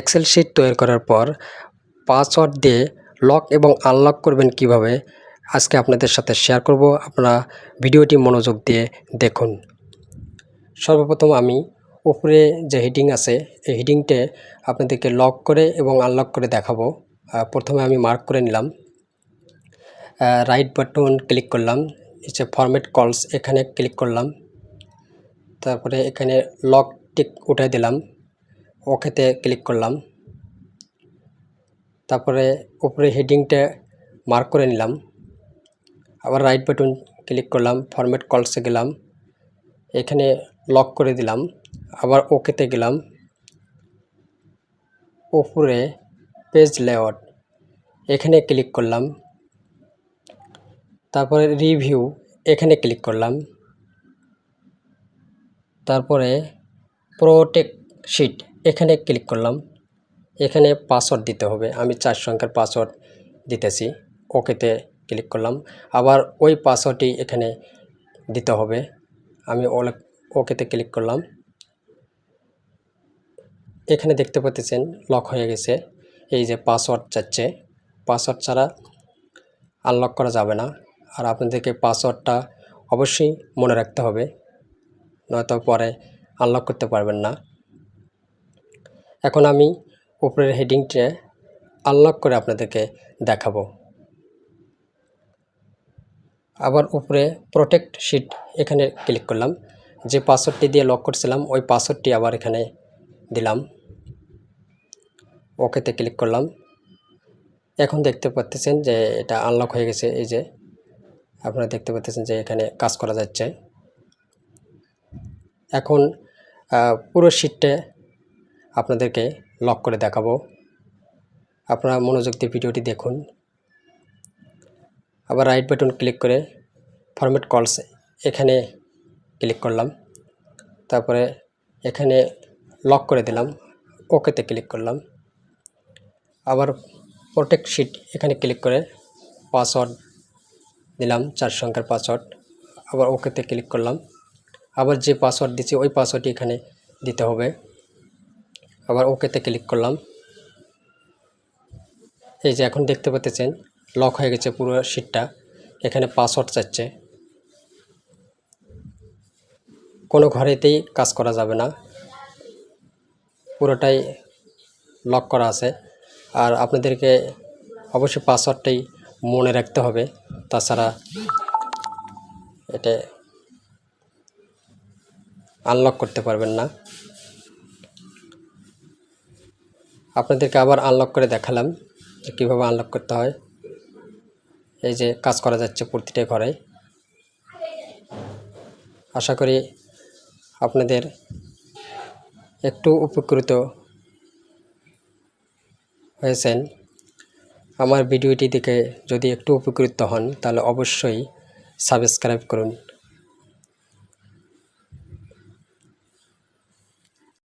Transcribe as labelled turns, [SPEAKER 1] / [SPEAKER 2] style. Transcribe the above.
[SPEAKER 1] Excel sheet তৈরি করার পর পাসওয়ার্ড দিয়ে লক এবং আনলক করবেন কিভাবে আজকে আপনাদের সাথে শেয়ার করব। আপনারা ভিডিওটি মনোযোগ দিয়ে দেখুন। সর্বপ্রথম আমি উপরে যে হেডিং আছে এই হেডিংটে আপনাদেরকে লক করে এবং আনলক করে দেখাবো। প্রথমে আমি মার্ক করে নিলাম, রাইট বাটন ক্লিক করলাম, নিচে ফরম্যাট কলস এখানে ক্লিক করলাম, তারপরে এখানে লক টিক উঠাই দিলাম, ওকেতে ক্লিক করলাম, তারপরে উপরে হেডিংটা মার্ক করে নিলাম, আবার রাইট বাটন ক্লিক করলাম, ফরম্যাট কলসে গেলাম, এখানে লক করে দিলাম, আবার ওকেতে গেলাম, উপরে পেজ লেআউট এখানে ক্লিক করলাম, তারপরে রিভিউ এখানে ক্লিক করলাম, তারপরে প্রোটেক্ট শিট এখানে ক্লিক করলাম। এখানে পাসওয়ার্ড দিতে হবে, আমি 4 সংখ্যার পাসওয়ার্ড দিতেছি, ওকেতে ক্লিক করলাম, আবার ওই পাসওয়ার্ডটি এখানে দিতে হবে, আমি ওকেতে ক্লিক করলাম। এখানে দেখতে পাচ্ছেন লক হয়ে গেছে। এই যে পাসওয়ার্ড চাচ্ছে, পাসওয়ার্ড ছাড়া আনলক করা যাবে না, আর আপনাদেরকে পাসওয়ার্ডটা অবশ্যই মনে রাখতে হবে, নয়তো পরে আনলক করতে পারবেন না। এখন আমি উপরের হেডিংটা আনলক করে আপনাদেরকে দেখাবো। আবার উপরে প্রোটেক্ট শিট এখানে ক্লিক করলাম, যে পাসওয়ার্ডটি দিয়ে লক করছিলাম ওই পাসওয়ার্ডটি আবার এখানে দিলাম, ওকেতে ক্লিক করলাম। এখন দেখতে পাচ্ছেন যে এটা আনলক হয়ে গেছে। এই যে আপনারা দেখতে পাচ্ছেন যে এখানে কাজ করা যাচ্ছে। এখন পুরো শিটটা আপনাদেরকে লক করে দেখাবো, আপনারা মনোযোগ দিয়ে ভিডিওটি দেখুন। আবার রাইট বাটন ক্লিক করে ফরম্যাট কলস এখানে ক্লিক করলাম, তারপরে এখানে লক করে দিলাম, ওকেতে ক্লিক করলাম, আবার প্রোটেক্ট শিট এখানে ক্লিক করে পাসওয়ার্ড দিলাম, 4 সংখ্যার পাসওয়ার্ড, আবার ওকেতে ক্লিক করলাম, আবার যে পাসওয়ার্ড দিচ্ছি ওই পাসওয়ার্ডটি এখানে দিতে হবে, আবার ওকেতে ক্লিক করলাম। এই যে এখন দেখতে পাচ্ছেন লক হয়ে গেছে পুরো শিটটা। এখানে পাসওয়ার্ড চাচ্ছে, কোনো ঘরেতেই কাজ করা যাবে না, পুরোটাই লক করা আছে। আর আপনাদেরকে অবশ্যই পাসওয়ার্ডটাই মনে রাখতে হবে, তাছাড়া এটা আনলক করতে পারবেন না। আপনাদেরকে আবার আনলক করে দেখালাম যে কীভাবে আনলক করতে হয়। এই যে কাজ করা যাচ্ছে প্রতিটা ঘরে। আশা করি আপনাদের একটু উপকৃত হয়েছেন। আমার ভিডিওটি দেখে যদি একটু উপকৃত হন তাহলে অবশ্যই সাবস্ক্রাইব করুন।